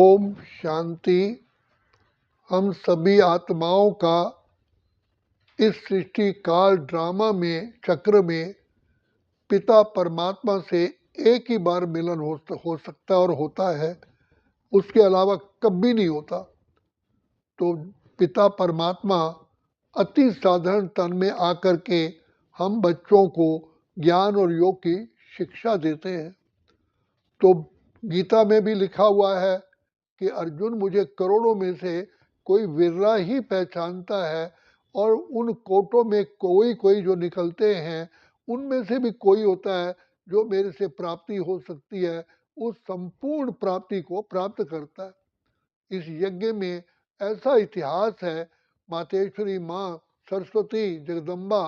ओम शांति। हम सभी आत्माओं का इस सृष्टि काल ड्रामा में चक्र में पिता परमात्मा से एक ही बार मिलन हो सकता है और होता है, उसके अलावा कभी नहीं होता। तो पिता परमात्मा अति साधारण तन में आकर के हम बच्चों को ज्ञान और योग की शिक्षा देते हैं। तो गीता में भी लिखा हुआ है कि अर्जुन, मुझे करोड़ों में से कोई विरला ही पहचानता है और उन कोटों में कोई कोई जो निकलते हैं उनमें से भी कोई होता है जो मेरे से प्राप्ति हो सकती है, उस संपूर्ण प्राप्ति को प्राप्त करता है। इस यज्ञ में ऐसा इतिहास है, मातेश्वरी माँ सरस्वती जगदम्बा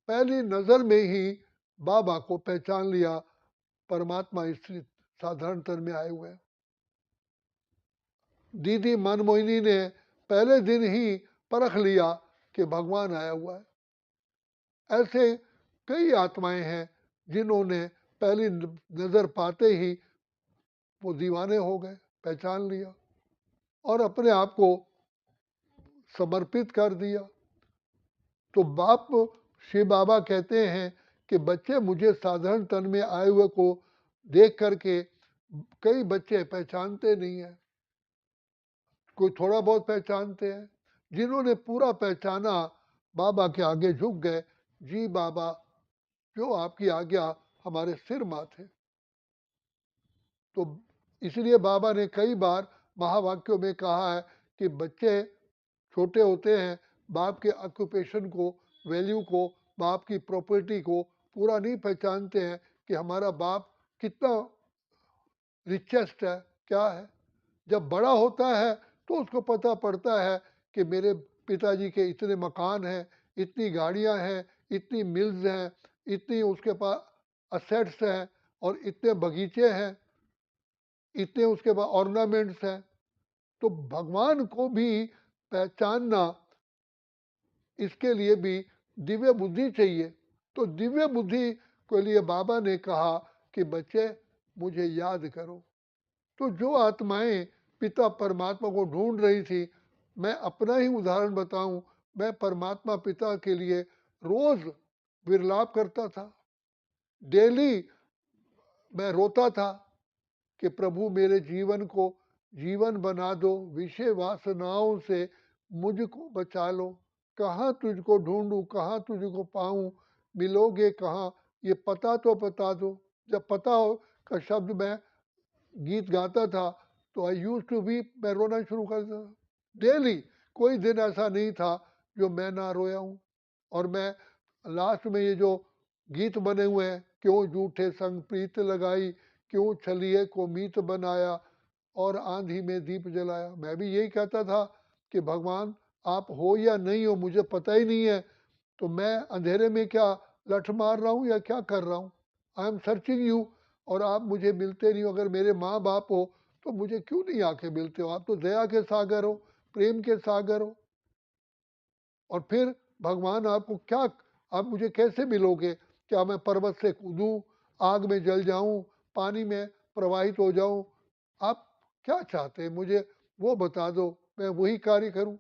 पहली नजर में ही बाबा को पहचान लिया। परमात्मा इस साधारण तन में आए हुए हैं। दीदी मनमोहिनी ने पहले दिन ही परख लिया कि भगवान आया हुआ है। ऐसे कई आत्माएं हैं जिन्होंने पहली नजर पाते ही वो दीवाने हो गए, पहचान लिया और अपने आप को समर्पित कर दिया। तो बाप शिव बाबा कहते हैं कि बच्चे, मुझे साधारण तन में आए हुए को देख करके कई बच्चे पहचानते नहीं है, कोई थोड़ा बहुत पहचानते हैं। जिन्होंने पूरा पहचाना बाबा के आगे झुक गए, जी बाबा जो आपकी आज्ञा हमारे सिर माथे। तो इसलिए बाबा ने कई बार महावाक्यों में कहा है कि बच्चे छोटे होते हैं, बाप के ऑक्यूपेशन को, वैल्यू को, बाप की प्रॉपर्टी को पूरा नहीं पहचानते हैं कि हमारा बाप कितना रिचेस्ट है, क्या है। जब बड़ा होता है तो उसको पता पड़ता है कि मेरे पिताजी के इतने मकान हैं, इतनी गाड़ियां हैं, इतनी मिल्स हैं, इतनी उसके पास असेट्स हैं और इतने बगीचे हैं, इतने उसके पास ऑर्नामेंट्स हैं। तो भगवान को भी पहचानना, इसके लिए भी दिव्य बुद्धि चाहिए। तो दिव्य बुद्धि के लिए बाबा ने कहा कि बच्चे मुझे याद करो। तो जो आत्माएं पिता परमात्मा को ढूंढ रही थी, मैं अपना ही उदाहरण बताऊं, मैं परमात्मा पिता के लिए रोज विरलाप करता था। डेली मैं रोता था कि प्रभु मेरे जीवन को जीवन बना दो, विषय वासनाओं से मुझको बचा लो। कहाँ तुझको ढूंढूं, कहाँ तुझको पाऊं, मिलोगे कहाँ, ये पता तो बता दो। जब पता हो का शब्द मैं गीत गाता था तो आई यूज टू बी, मैं रोना शुरू कर देता था डेली। कोई दिन ऐसा नहीं था जो मैं ना रोया हूँ। और मैं लास्ट में ये जो गीत बने हुए हैं, क्यों झूठे संग प्रीत लगाई, क्यों छलिए को मीत बनाया और आंधी में दीप जलाया, मैं भी यही कहता था कि भगवान आप हो या नहीं हो मुझे पता ही नहीं है, तो मैं अंधेरे में क्या लठ मार रहा हूँ या क्या कर रहा हूँ। आई एम सर्चिंग यू और आप मुझे मिलते नहीं हो। अगर मेरे माँ बाप हो तो मुझे क्यों नहीं आके मिलते हो। आप तो दया के सागर हो, प्रेम के सागर हो। और फिर भगवान आपको क्या, आप मुझे कैसे मिलोगे। क्या मैं पर्वत से कूदूं, आग में जल जाऊं, पानी में प्रवाहित हो जाऊं। आप क्या चाहते हैं, मुझे वो बता दो, मैं वही कार्य करूं।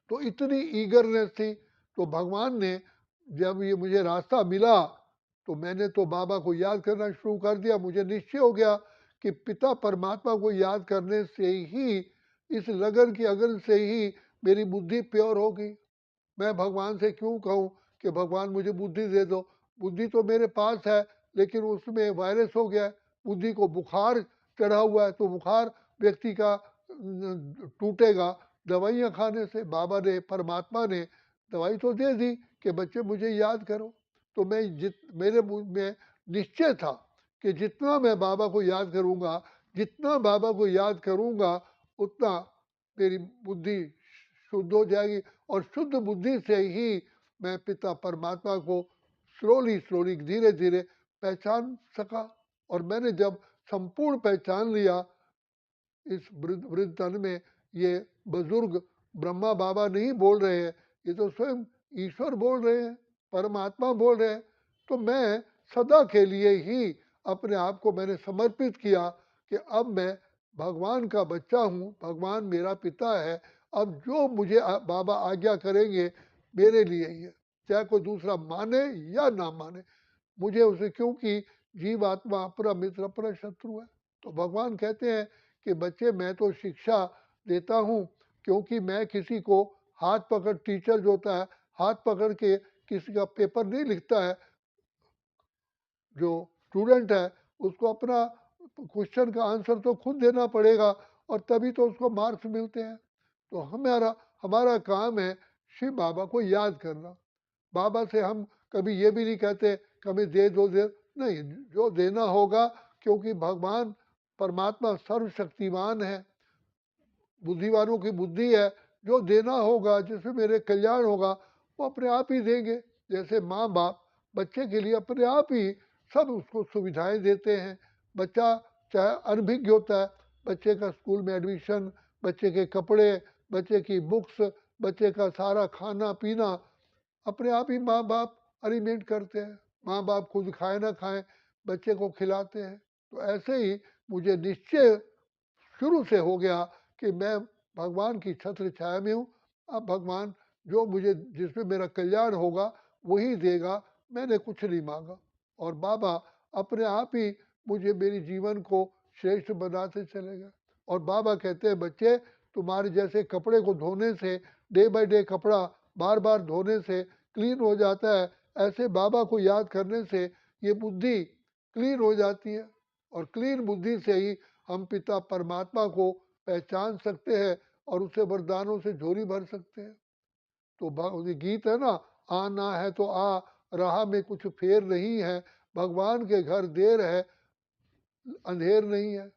तो इतनी ईगरनेस थी। तो भगवान ने जब ये मुझे रास्ता मिला तो मैंने तो बाबा को याद करना शुरू कर दिया। मुझे निश्चय हो गया कि पिता परमात्मा को याद करने से ही, इस लगन की अगन से ही मेरी बुद्धि प्योर होगी। मैं भगवान से क्यों कहूँ कि भगवान मुझे बुद्धि दे दो। बुद्धि तो मेरे पास है लेकिन उसमें वायरस हो गया है। बुद्धि को बुखार चढ़ा हुआ है तो बुखार व्यक्ति का टूटेगा दवाइयाँ खाने से। बाबा ने, परमात्मा ने दवाई तो दे दी कि बच्चे मुझे याद करो। तो मैं मेरे मुंह में निश्चय था कि जितना मैं बाबा को याद करूँगा, जितना बाबा को याद करूँगा, उतना मेरी बुद्धि शुद्ध हो जाएगी। और शुद्ध बुद्धि से ही मैं पिता परमात्मा को स्लोली स्लोली धीरे धीरे पहचान सका। और मैंने जब संपूर्ण पहचान लिया, इस वृद्ध वृद्ध तन में ये बुजुर्ग ब्रह्मा बाबा नहीं बोल रहे हैं, ये तो स्वयं ईश्वर बोल रहे हैं, परमात्मा बोल रहे हैं। तो मैं सदा के लिए ही अपने आप को मैंने समर्पित किया कि अब मैं भगवान का बच्चा हूँ, भगवान मेरा पिता है, अब जो मुझे बाबा आज्ञा करेंगे मेरे लिए ही है, चाहे कोई दूसरा माने या ना माने मुझे उसे, क्योंकि जीव आत्मा अपना मित्र अपना शत्रु है। तो भगवान कहते हैं कि बच्चे मैं तो शिक्षा देता हूँ, क्योंकि मैं किसी को हाथ पकड़, टीचर जो होता है हाथ पकड़ के किसी का पेपर नहीं लिखता है, जो स्टूडेंट है उसको अपना क्वेश्चन का आंसर तो खुद देना पड़ेगा और तभी तो उसको मार्क्स मिलते हैं। तो हमारा हमारा काम है शिव बाबा को याद करना। बाबा से हम कभी ये भी नहीं कहते कभी दे दो दे, नहीं, जो देना होगा, क्योंकि भगवान परमात्मा सर्वशक्तिमान है, बुद्धिवानों की बुद्धि है, जो देना होगा जिसमें मेरे कल्याण होगा वो अपने आप ही देंगे। जैसे माँ बाप बच्चे के लिए अपने आप ही सब उसको सुविधाएं देते हैं। बच्चा चाहे अनभिज्ञ होता है, बच्चे का स्कूल में एडमिशन, बच्चे के कपड़े, बच्चे की बुक्स, बच्चे का सारा खाना पीना अपने आप ही माँ बाप अरेंजमेंट करते हैं। माँ बाप खुद खाए ना खाएं बच्चे को खिलाते हैं। तो ऐसे ही मुझे निश्चय शुरू से हो गया कि मैं भगवान की छत्र छाया में हूँ। अब भगवान जो मुझे जिसमें मेरा कल्याण होगा वही देगा, मैंने कुछ नहीं मांगा। और बाबा अपने आप ही मुझे मेरी जीवन को श्रेष्ठ बनाते चले गए। और बाबा कहते हैं बच्चे तुम्हारे जैसे कपड़े को धोने से, डे बाय डे कपड़ा बार बार धोने से क्लीन हो जाता है, ऐसे बाबा को याद करने से ये बुद्धि क्लीन हो जाती है। और क्लीन बुद्धि से ही हम पिता परमात्मा को पहचान सकते हैं और उससे वरदानों से झोली भर सकते हैं। तो गीत है ना, आना है तो आ, राह में कुछ फेर नहीं है, भगवान के घर देर है अंधेर नहीं है।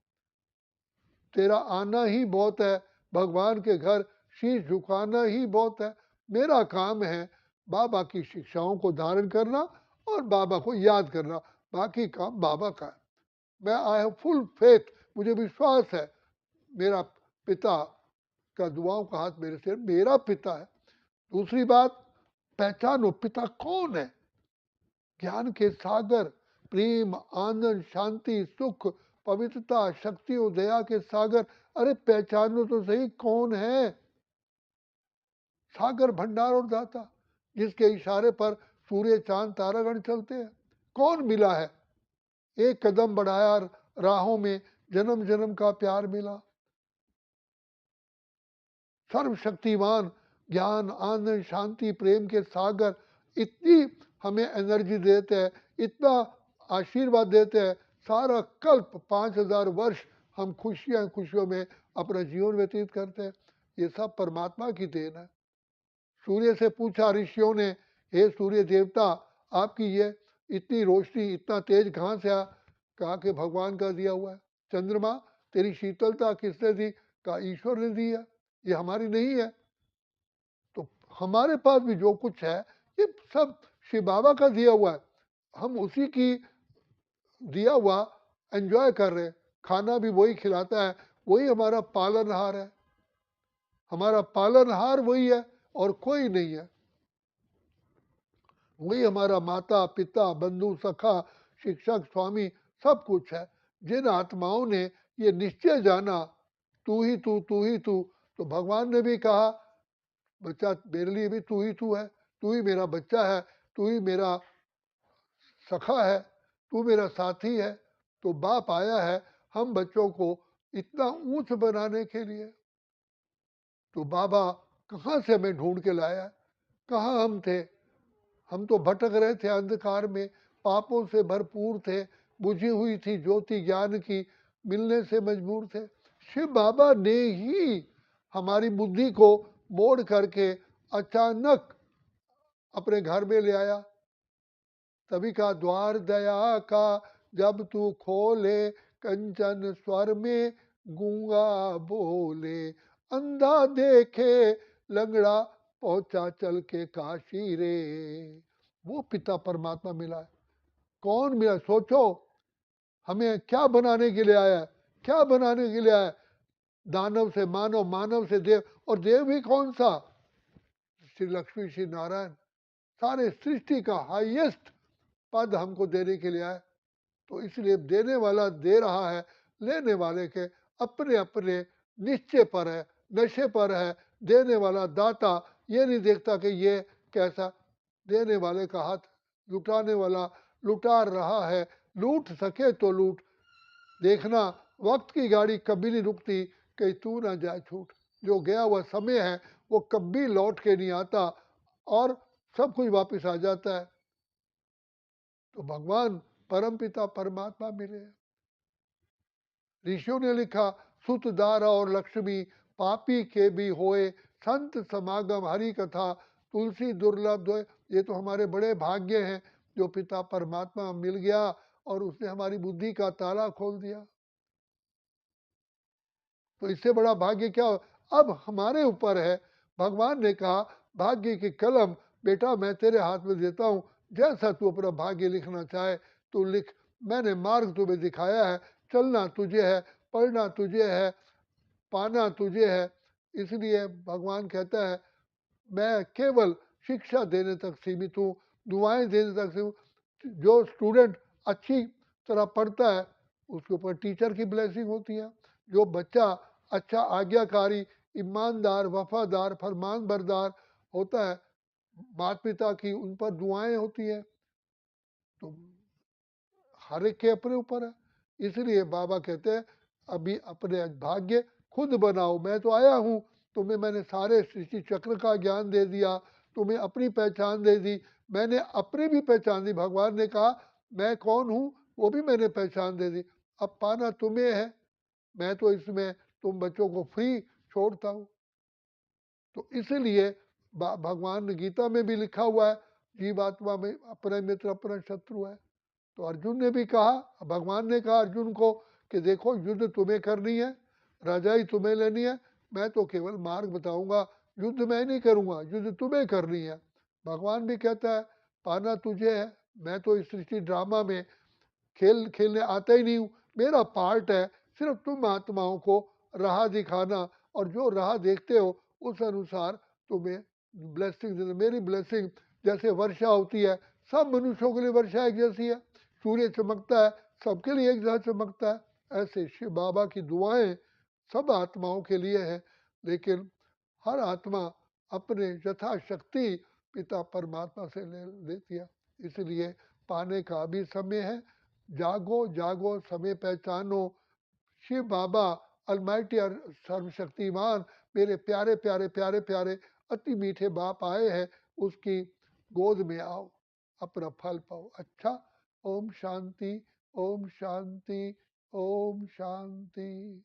तेरा आना ही बहुत है, भगवान के घर शीश झुकाना ही बहुत है। मेरा काम है बाबा की शिक्षाओं को धारण करना और बाबा को याद करना, बाकी काम बाबा का है। मैं आई हैव फुल फेथ, मुझे विश्वास है मेरा पिता का दुआओं का हाथ मेरे सिर, मेरा पिता है। दूसरी बात, पहचानो पिता कौन है। ज्ञान के सागर, प्रेम आनंद शांति सुख पवित्रता शक्ति और दया के सागर, अरे पहचानो तो सही कौन है। सागर भंडार और दाता, जिसके इशारे पर सूर्य चांद तारागण चलते हैं। कौन मिला है, एक कदम बढ़ाया राहों में, जन्म जन्म का प्यार मिला। सर्वशक्तिमान ज्ञान आनंद शांति प्रेम के सागर इतनी हमें एनर्जी देते हैं, इतना आशीर्वाद देते हैं। सारा कल्प 5000 वर्ष हम खुशियां खुशियों में अपना जीवन व्यतीत करते हैं। ये सब परमात्मा की देन है। सूर्य से पूछा ऋषियों ने, हे सूर्य देवता आपकी ये इतनी रोशनी इतना तेज कहाँ से आ, कहा कि भगवान का दिया हुआ है। चंद्रमा तेरी शीतलता किसने दी, कहा ईश्वर ने दी है, ये हमारी नहीं है। तो हमारे पास भी जो कुछ है ये सब शिव बाबा का दिया हुआ है, हम उसी की दिया हुआ एंजॉय कर रहे हैं। खाना भी वही खिलाता है, वही हमारा पालनहार है, हमारा पालनहार वही है और कोई नहीं है। वही हमारा माता पिता बंधु सखा शिक्षक स्वामी सब कुछ है। जिन आत्माओं ने ये निश्चय जाना तू ही तू ही तू, तो भगवान ने भी कहा बच्चा मेरे लिए भी तू है, तू ही मेरा बच्चा है, तू ही मेरा सखा है, तू मेरा साथी है। तो बाप आया है हम बच्चों को इतना ऊंच बनाने के लिए। तो बाबा कहाँ से हमें ढूंढ के लाया, कहाँ हम थे, हम तो भटक रहे थे अंधकार में, पापों से भरपूर थे, बुझी हुई थी ज्योति ज्ञान की, मिलने से मजबूर थे। शिव बाबा ने ही हमारी बुद्धि को मोड़ करके अचानक अपने घर में ले आया। तभी का द्वार दया का जब तू खोले, कंचन स्वर में गूंगा बोले, अंधा देखे लंगड़ा पहुंचा चल के काशी रे। वो पिता परमात्मा मिला है। कौन मिला सोचो, हमें क्या बनाने के लिए आया है, क्या बनाने के लिए आया है। दानव से मानव, मानव से देव, और देव भी कौन सा, श्री लक्ष्मी श्री नारायण, सारे सृष्टि का हाईएस्ट पद हमको देने के लिए आए। तो इसलिए देने वाला दे रहा है, लेने वाले के अपने अपने निश्चय पर है, नशे पर है। देने वाला दाता ये नहीं देखता कि ये कैसा, देने वाले का हाथ लुटाने वाला लुटा रहा है। लूट सके तो लूट, देखना वक्त की गाड़ी कभी नहीं रुकती, कहीं तू ना जाए छूट। जो गया हुआ समय है वो कभी लौट के नहीं आता और सब कुछ वापस आ जाता है। तो भगवान परम पिता परमात्मा मिले। ऋषियों ने लिखा, सुत दारा और लक्ष्मी पापी के भी होए, संत समागम हरि कथा तुलसी दुर्लभ होए। ये तो हमारे बड़े भाग्य हैं जो पिता परमात्मा मिल गया और उसने हमारी बुद्धि का ताला खोल दिया। तो इससे बड़ा भाग्य क्या हो? अब हमारे ऊपर है। भगवान ने कहा, भाग्य की कलम बेटा मैं तेरे हाथ में देता हूँ, जैसा तू अपना भाग्य लिखना चाहे तू लिख। मैंने मार्ग तुम्हें दिखाया है, चलना तुझे है, पढ़ना तुझे है, पाना तुझे है। इसलिए भगवान कहता है मैं केवल शिक्षा देने तक सीमित हूँ, दुआएं देने तक सीमित हूँ। जो स्टूडेंट अच्छी तरह पढ़ता है उसके ऊपर टीचर की ब्लेसिंग होती है। जो बच्चा अच्छा आज्ञाकारी, ईमानदार, वफादार, फरमान बरदार होता है, माता पिता की उन पर दुआएं होती है। तो हर एक के अपने ऊपर है। इसलिए बाबा कहते हैं अभी अपने भाग्य खुद बनाओ। मैं तो आया हूँ, तुम्हें मैंने सारे सृष्टि चक्र का ज्ञान दे दिया, तुम्हें अपनी पहचान दे दी, मैंने अपनी भी पहचान दी। भगवान ने कहा मैं कौन हूँ वो भी मैंने पहचान दे दी। अब पाना तुम्हें है, मैं तो इसमें तुम बच्चों को फ्री छोड़ता हूँ। तो इसलिए भगवान ने गीता में भी लिखा हुआ है, जीवात्मा में अपना मित्र अपना शत्रु है। तो अर्जुन ने भी कहा, भगवान ने कहा अर्जुन को कि देखो युद्ध तुम्हें करनी है, राजाई तुम्हें लेनी है, मैं तो केवल मार्ग बताऊंगा, युद्ध मैं नहीं करूंगा, युद्ध तुम्हें करनी है। भगवान भी कहता है पाना तुझे है, मैं तो इस सृष्टि ड्रामा में खेल खेलने आता ही नहीं हूँ। मेरा पार्ट है सिर्फ तुम आत्माओं को राह दिखाना, और जो राह देखते हो उस अनुसार तुम्हें ब्लेसिंग देना। मेरी ब्लेसिंग जैसे वर्षा होती है, सब मनुष्यों के लिए वर्षा एक जैसी है, सूर्य चमकता है सबके लिए एक जैसा चमकता है। ऐसे शिव बाबा की दुआएं सब आत्माओं के लिए है, लेकिन हर आत्मा अपने यथाशक्ति पिता परमात्मा से ले लेती है। इसलिए पाने का भी समय है। जागो जागो समय पहचानो, शिव बाबा अलमाइटी और सर्वशक्तिमान मेरे प्यारे प्यारे प्यारे प्यारे अति मीठे बाप आए हैं, उसकी गोद में आओ, अपना फल पाओ। अच्छा, ओम शांति, ओम शांति, ओम शांति।